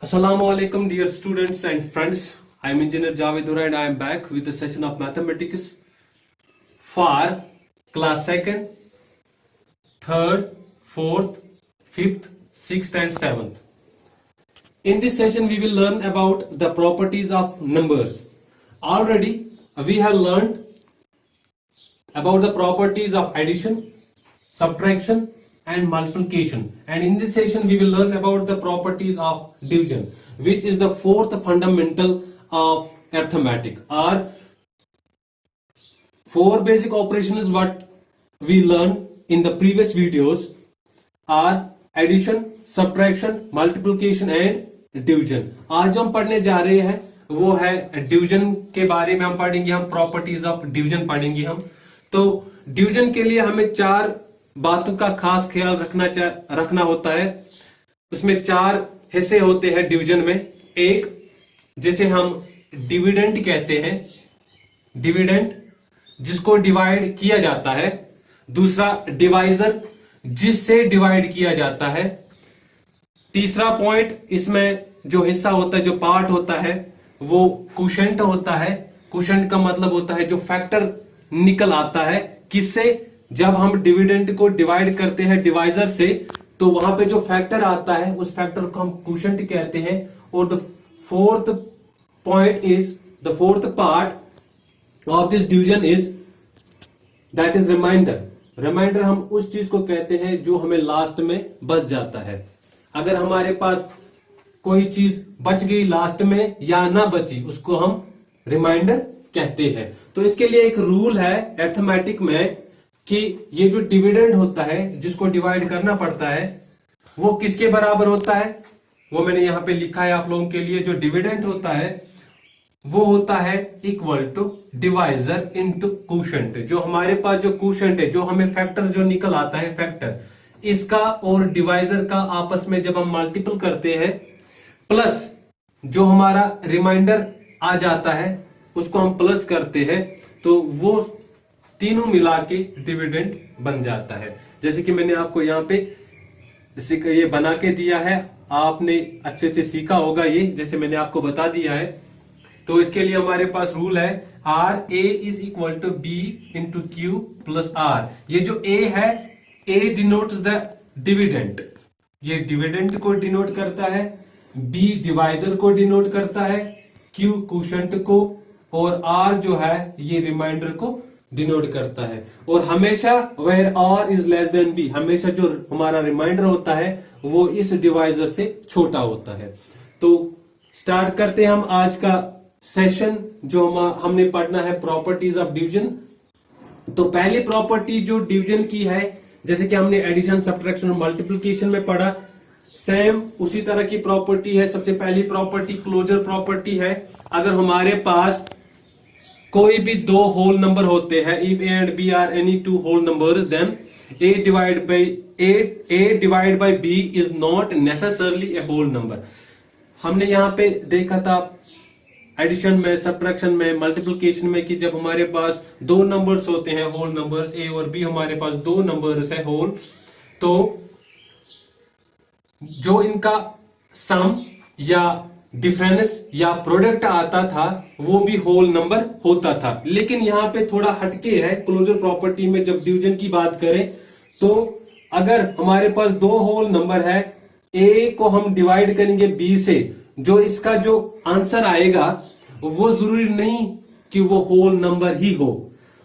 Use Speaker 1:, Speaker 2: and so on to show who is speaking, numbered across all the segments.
Speaker 1: Assalamu alaikum, dear students and friends. I am Engineer Javedura and I am back with a session of mathematics for class 2nd, 3rd, 4th, 5th, 6th and 7th. In this session we will learn about the properties of numbers. Already we have learned about the properties of addition, subtraction and multiplication, and in this session we will learn about the properties of division, which is the fourth fundamental of arithmetic. Or four basic operations what we learned in the previous videos are addition, subtraction, multiplication and division. आज जो हम पढ़ने जा रहे हैं वो है division के बारे में हम पढ़ेंगे, हम प्रॉपर्टीज ऑफ डिवीजन पढ़ेंगे हम। तो डिवीजन के लिए हमें चार बातों का खास ख्याल रखना होता है। उसमें चार हिस्से होते हैं डिवीजन में। एक जिसे हम डिविडेंड कहते हैं, डिविडेंड जिसको डिवाइड किया जाता है। दूसरा डिवाइजर जिससे डिवाइड किया जाता है। तीसरा पॉइंट इसमें जो हिस्सा होता है, जो पार्ट होता है वो क्वोशेंट होता है। क्वोशेंट का मतलब होता है जो फैक्टर निकल आता है किससे, जब हम डिविडेंड को डिवाइड करते हैं डिवाइजर से, तो वहां पे जो फैक्टर आता है उस फैक्टर को हम क्वोशेंट कहते हैं। और the fourth point is the fourth part of this division is that is remainder. Remainder हम उस चीज को कहते हैं जो हमें लास्ट में बच जाता है। अगर हमारे पास कोई चीज बच गई लास्ट में या ना बची, उसको हम रिमाइंडर कहते हैं। तो इसके लिए एक रूल है अरिथमेटिक में कि ये जो डिविडेंड होता है जिसको डिवाइड करना पड़ता है वो किसके बराबर होता है, वो मैंने यहां पे लिखा है आप लोगों के लिए। जो डिविडेंड होता है वो होता है equal to divisor into quotient. जो हमारे पास जो क्वोशेंट है, जो हमें फैक्टर जो निकल आता है फैक्टर, इसका और डिवाइजर का आपस में जब हम मल्टीपल करते हैं, प्लस जो हमारा रिमाइंडर आ जाता है उसको हम प्लस करते हैं, तो वो तीनों मिला के डिविडेंड बन जाता है। जैसे कि मैंने आपको यहाँ पे ये बना के दिया है, आपने अच्छे से सीखा होगा ये, जैसे मैंने आपको बता दिया है। तो इसके लिए हमारे पास रूल है R A is equal to B into Q plus R. ये जो ए है, ए डिनोट्स द डिविडेंड, ये डिविडेंड को डिनोट करता है, बी डिवाइजर को डिनोट करता है, क्यू क्वोशेंट को, और आर जो है ये रिमाइंडर को डिनोट करता है। और हमेशा where R is less than B, हमेशा जो हमारा रिमाइंडर होता है वो इस डिवाइजर से छोटा होता है। तो स्टार्ट करते हैं हम आज का सेशन, जो हमने पढ़ना है प्रॉपर्टीज ऑफ डिवीजन। तो पहली प्रॉपर्टी जो डिवीजन की है, जैसे कि हमने एडिशन, सब्ट्रैक्शन और मल्टीप्लिकेशन में पढ़ा, सेम उसी तरह की प्रॉपर्टी है। सबसे पहली प्रॉपर्टी क्लोजर प्रॉपर्टी है। अगर हमारे पास कोई भी दो होल नंबर होते हैं, if A and B are any two whole numbers, then A divide by B is not necessarily a whole number. हमने यहां पे देखा था एडिशन में, सब्ट्रैक्शन में, मल्टीप्लिकेशन में कि जब हमारे पास दो नंबर्स होते हैं होल नंबर्स, ए और बी, हमारे पास दो नंबर्स है होल, तो जो इनका सम या डिफरेंस या प्रोडक्ट आता था वो भी होल नंबर होता था। लेकिन यहां पे थोड़ा हटके है क्लोजर प्रॉपर्टी में, जब डिवीजन की बात करें तो अगर हमारे पास दो होल नंबर है, ए को हम डिवाइड करेंगे बी से, जो इसका जो आंसर आएगा वो जरूरी नहीं कि वो होल नंबर ही हो,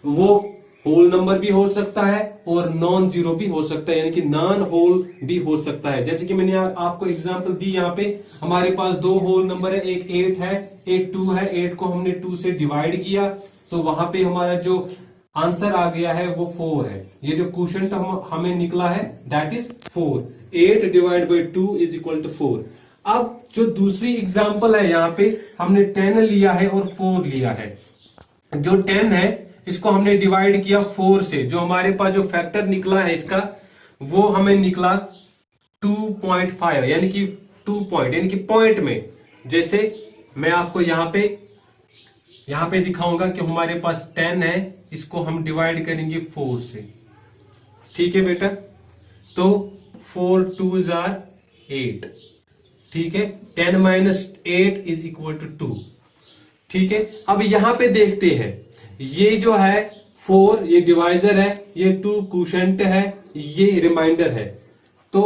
Speaker 1: वो होल नंबर भी हो सकता है और नॉन जीरो भी हो सकता है, यानी कि नॉन होल भी हो सकता है। जैसे कि मैंने आपको एग्जांपल दी, यहाँ पे हमारे पास दो होल नंबर है, एक 8 है, एक 2 है। 8 को हमने 2 से डिवाइड किया तो वहां पे हमारा जो आंसर आ गया है वो 4 है। ये जो क्वोशेंट हमें निकला है that is 4। 8 divide by 2 is equal to 4। अब जो दूसरी एग्जाम्पल है, यहाँ पे हमने 10 लिया है और 4 लिया है। जो 10 है इसको हमने डिवाइड किया 4 से, जो हमारे पास जो फैक्टर निकला है इसका वो हमें निकला 2.5, यानी कि 2 पॉइंट, यानी कि पॉइंट में। जैसे मैं आपको यहाँ पे दिखाऊंगा कि हमारे पास 10 है, इसको हम डिवाइड करेंगे 4 से। ठीक है बेटा, तो 4 2s are 8। ठीक है, 10 माइनस 8 इज इक्वल टू 2। ठीक है, अब यहां पे देखते हैं, ये जो है 4 ये डिवाइजर है, ये 2 क्वोशंट है, ये रिमाइंडर है। तो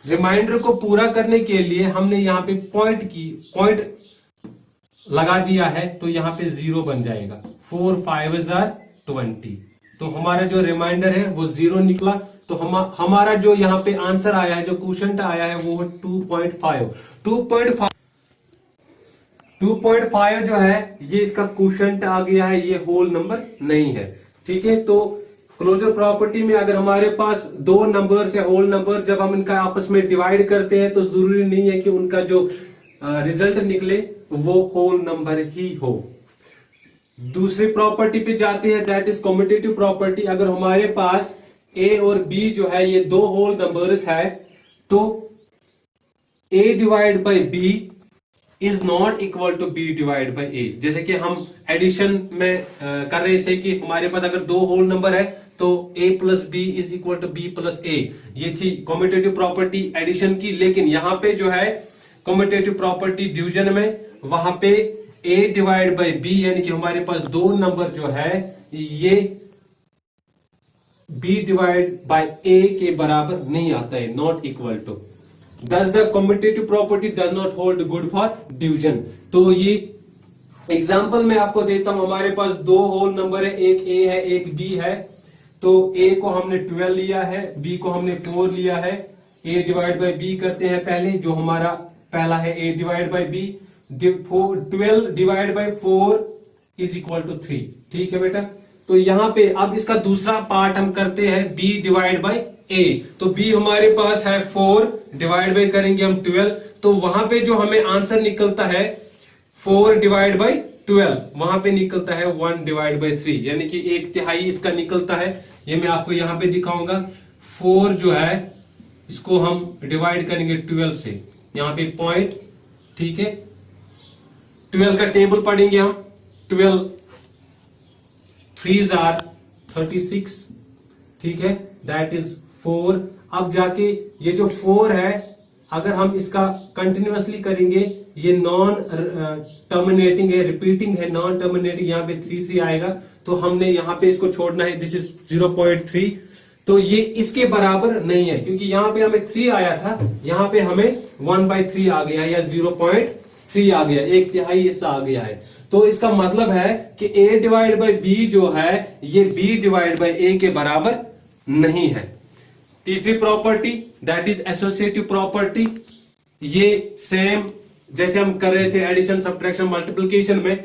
Speaker 1: रिमाइंडर को पूरा करने के लिए हमने यहाँ पे पॉइंट लगा दिया है, तो यहाँ पे 0 बन जाएगा। 4 5 20, तो हमारा जो रिमाइंडर है वो 0 निकला। तो हमारा जो यहाँ पे आंसर आया है, जो क्वोशंट आया है वो 2.5। 2.5 जो है ये इसका क्वोशंट आ गया है, ये होल नंबर नहीं है। ठीक है, तो क्लोजर प्रॉपर्टी में अगर हमारे पास दो नंबर्स है होल नंबर, जब हम इनका आपस में डिवाइड करते हैं तो जरूरी नहीं है कि उनका जो रिजल्ट निकले वो होल नंबर ही हो। दूसरी प्रॉपर्टी पे जाते हैं, दैट इज कम्यूटेटिव प्रॉपर्टी। अगर हमारे पास ए और बी जो है ये दो होल नंबर्स है, तो a divide by B is not equal to B divide by A. जैसे कि हम एडिशन में कर रहे थे कि हमारे पास अगर दो होल नंबर है तो a plus B is equal to B plus A. ये थी कम्यूटेटिव प्रॉपर्टी एडिशन की। लेकिन यहां पे जो है कम्यूटेटिव प्रॉपर्टी डिवीजन में, वहां पे a डिवाइड बाई बी यानी कि हमारे पास दो नंबर जो है ये b डिवाइड बाई a के बराबर नहीं आता है, not equal to. Thus the commutative property does not hold good for division। तो ये एग्जाम्पल मैं आपको देता हूं, हमारे पास दो होल नंबर है, एक a है एक b है। तो a को हमने 12 लिया है, b को हमने 4 लिया है। a डिवाइड बाई b करते हैं पहले, जो हमारा पहला है a divide by b। 12 divide by 4 is equal to 3। ठीक है बेटा, तो यहां पे अब इसका दूसरा पार्ट हम करते हैं b डिवाइड बाई a। तो b हमारे पास है 4 डिवाइड बाई करेंगे हम 12, तो वहां पे जो हमें आंसर निकलता है 4 डिवाइड बाई 12, वहां पे निकलता है 1 डिवाइड बाई 3, यानी कि 1/3 इसका निकलता है। ये मैं आपको यहां पे दिखाऊंगा। 4 जो है इसको हम डिवाइड करेंगे 12 से, यहां पे पॉइंट। ठीक है, 12 का टेबल पढ़ेंगे हम। 12 3s are 36। ठीक है, दैट इज 4। अब जाके ये जो 4 है, अगर हम इसका कंटिन्यूअसली करेंगे, ये नॉन टर्मिनेटिंग है, रिपीटिंग है, नॉन टर्मिनेटिंग, यहाँ पे 3 आएगा, तो हमने यहाँ पे इसको छोड़ना है। This is 0.3। तो ये इसके बराबर नहीं है, क्योंकि यहाँ पे हमें 3 आया था, यहाँ पे हमें 1/3 आ गया या 0.3 आ गया, 1/3 हिस्सा आ गया है। तो इसका मतलब है कि a डिवाइड बाई बी जो है ये b डिवाइड बाई a के बराबर नहीं है। तीसरी property that is associative property. ये सेम जैसे हम कर रहे थे एडिशन सब्ट्रैक्शन मल्टीप्लिकेशन में,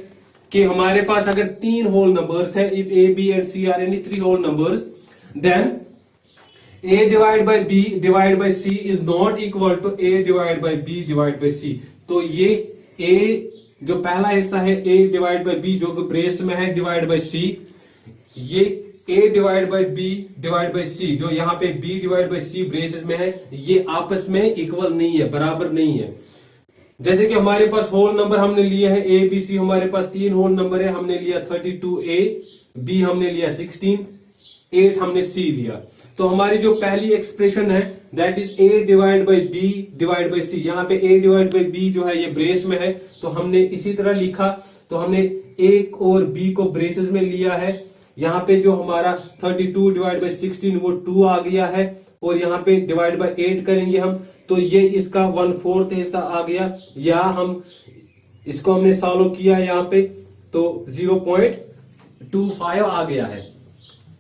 Speaker 1: कि हमारे पास अगर 3 होल नंबर्स है, if a b and c are any 3 whole numbers, then a divide by b divide by c is not equal to a divide by b divide by c। तो ये a जो पहला हिस्सा है a divide by b जो कि brace में है डिवाइड बाई c, ये a divide by b divide by c जो यहाँ पे b divide by c braces में है, ये आपस में इक्वल नहीं है, बराबर नहीं है। जैसे कि हमारे पास होल नंबर हमने लिए है a b c, हमारे पास 3 होल नंबर है, हमने लिया 32a, b हमने लिया 16, 8 हमने c लिया। तो हमारी जो पहली एक्सप्रेशन है that is a divide by b divide by c। यहाँ पे a डिवाइड बाई b जो है ये ब्रेस में है, तो हमने इसी तरह लिखा। तो हमने a और b को ब्रेसेस में लिया है। यहाँ पे जो हमारा 32 डिवाइड बाई 16 वो 2 आ गया है, और यहाँ पे डिवाइड बाई 8 करेंगे हम, तो ये इसका 1/4 हिस्सा आ गया। या हम इसको हमने सॉल्व किया यहाँ पे, तो 0.25 आ गया है।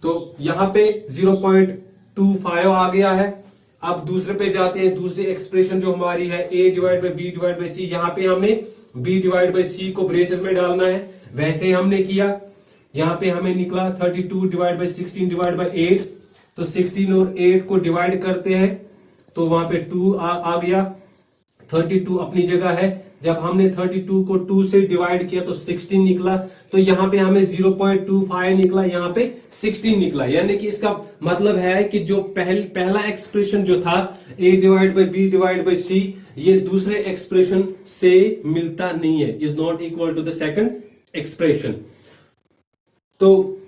Speaker 1: तो यहाँ पे 0.25 आ गया है। अब दूसरे पे जाते हैं, दूसरी एक्सप्रेशन जो हमारी है a divide by b divide by c, यहाँ पे हमने b डिवाइड बाई c को ब्रेसेस में डालना है, वैसे ही हमने किया। यहाँ पे हमें निकला 32 डिवाइड बाई 16 डिवाइड बाई 8, तो 16 और 8 को डिवाइड करते हैं तो वहां पे 2 आ गया। 32 अपनी जगह है। जब हमने 32 को 2 से डिवाइड किया तो 16 निकला। तो यहाँ पे हमें 0.25 निकला, यहाँ पे 16 निकला। यानी कि इसका मतलब है कि जो पहला एक्सप्रेशन जो था a divide by b divide by c, ये दूसरे एक्सप्रेशन से मिलता नहीं है, is not equal to the second expression. तो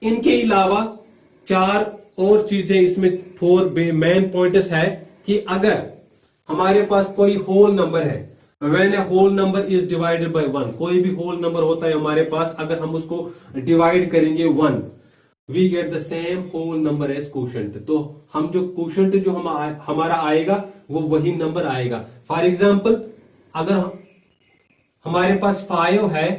Speaker 1: इनके अलावा 4 और चीजें इसमें 4 मेन पॉइंट्स है कि अगर हमारे पास कोई होल नंबर है, when a whole number is divided by 1, कोई भी होल नंबर होता है हमारे पास, अगर हम उसको डिवाइड करेंगे 1, we get the same whole number as quotient. तो हम जो क्वोशंट जो हमारा आएगा वो वही नंबर आएगा। फॉर एग्जाम्पल अगर हमारे पास 5 है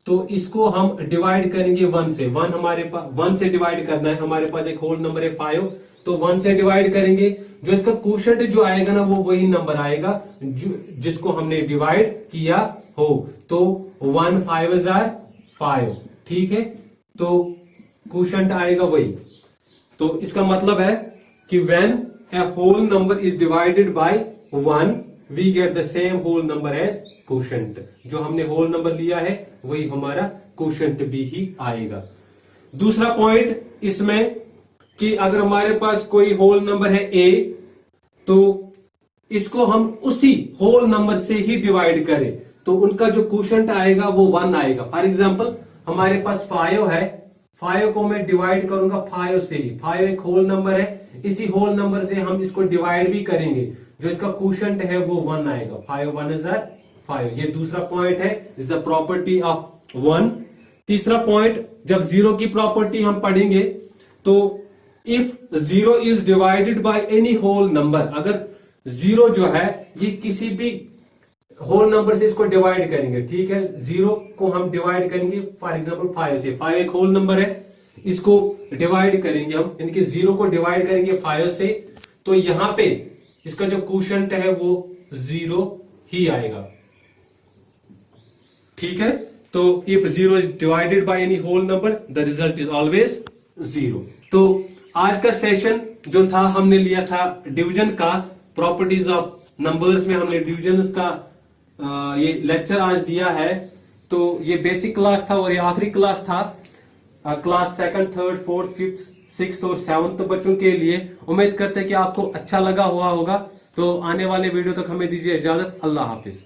Speaker 1: तो इसको हम डिवाइड करेंगे 1 से, 1 हमारे पास 1 से डिवाइड करना है, हमारे पास एक होल नंबर है 5, तो 1 से डिवाइड करेंगे, जो इसका क्वोशंट जो आएगा ना वो वही नंबर आएगा जिसको हमने डिवाइड किया हो। तो 1 5 5, ठीक है, तो क्वोशंट आएगा वही। तो इसका मतलब है कि when a whole number is divided by 1 we get the same whole number as quotient. जो हमने होल नंबर लिया है वही हमारा क्वोशंट भी ही आएगा। दूसरा पॉइंट इसमें कि अगर हमारे पास कोई होल नंबर है a, तो इसको हम उसी होल नंबर से ही डिवाइड करें तो उनका जो क्वोशंट आएगा वो 1 आएगा। फॉर एग्जांपल हमारे पास 5 है, 5 को मैं डिवाइड करूंगा 5 से ही, 5 एक होल नंबर है, इसी होल नंबर से हम इसको डिवाइड भी करेंगे, जो इसका क्वोशंट है वो 1 आएगा। 5 1 इज 5। ये दूसरा पॉइंट है, इज द प्रॉपर्टी ऑफ 1। तीसरा पॉइंट, जब 0 की प्रॉपर्टी हम पढ़ेंगे तो if 0 is divided by any whole number, अगर 0 जो है ये किसी भी होल नंबर से इसको डिवाइड करेंगे, ठीक है, 0 को हम डिवाइड करेंगे फॉर एग्जांपल 5 से, 5 एक होल नंबर है, इसको डिवाइड करेंगे हम, यानी कि 0 को डिवाइड करेंगे 5 से, तो यहां पे इसका जो क्वोशंट है वो 0 ही आएगा, ठीक है। तो if 0 is divided by any whole number the result is always 0। तो आज का सेशन जो था हमने लिया था डिवीजन का, प्रॉपर्टीज ऑफ नंबर्स में हमने डिवीजन का ये लेक्चर आज दिया है। तो ये बेसिक क्लास था और ये आखिरी क्लास था class 2nd 3rd 4th 5th 6th और 7th बच्चों के लिए। उम्मीद करते हैं कि आपको अच्छा लगा हुआ होगा। तो आने वाले वीडियो तक हमें दीजिए इजाजत। अल्लाह हाफिज।